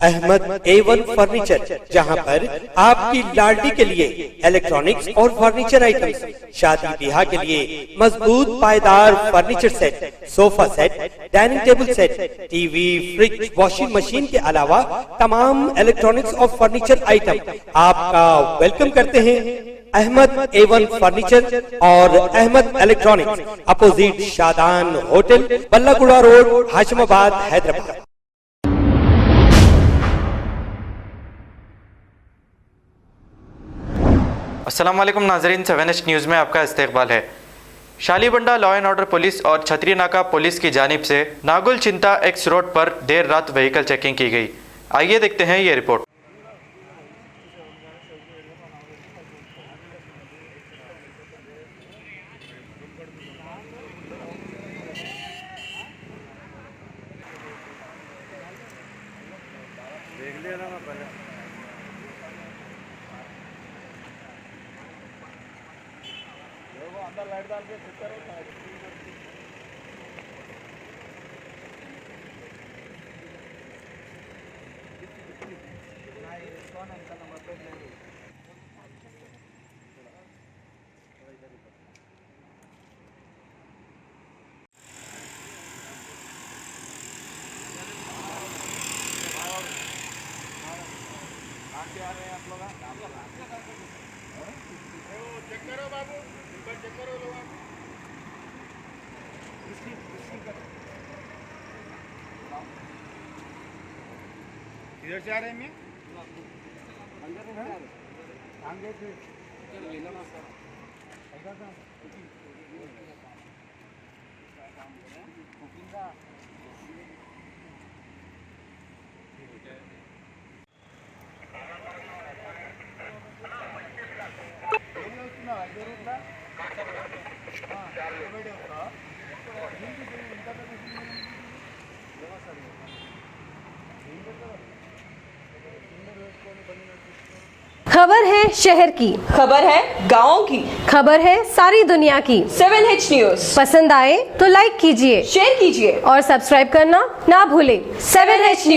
Ahmad A1 furniture, जहां पर आपकी लाडली के लिए इलेक्ट्रॉनिक्स और फर्नीचर आइटम्स, शादी ब्याह के लिए मजबूत पायदार furniture set, sofa set, dining table set, TV, fridge, washing machine के अलावा तमाम इलेक्ट्रॉनिक्स और फर्नीचर आइटम आपका वेलकम करते हैं। अहमद A1 फर्नीचर और Ahmed electronics, opposite Shadan hotel, Ballaguda road, Hashimabad, Hyderabad. अस्सलाम वालेकुम नाजरीन, 7H न्यूज़ में आपका इस्तकबाल है। Shalibanda law and order police और छतरी नाका पुलिस की जानिब से नागुल चिंता एक्स रोड पर देर रात व्हीकल चेकिंग की गई। आइए देखते हैं ये रिपोर्ट। देख लिया ना मैं पहले। वो अंदर लाइट डाल के फिट करो। आ रहे हैं आप लोग, चेक करो बाबू, चेक करो लोग। इधर से आ रहे हैं आगे से खबर है शहर की, खबर है गाँव की, खबर है सारी दुनिया की। 7H न्यूज़ पसंद आए तो लाइक कीजिए, शेयर कीजिए और सब्सक्राइब करना ना भूलें। 7H news.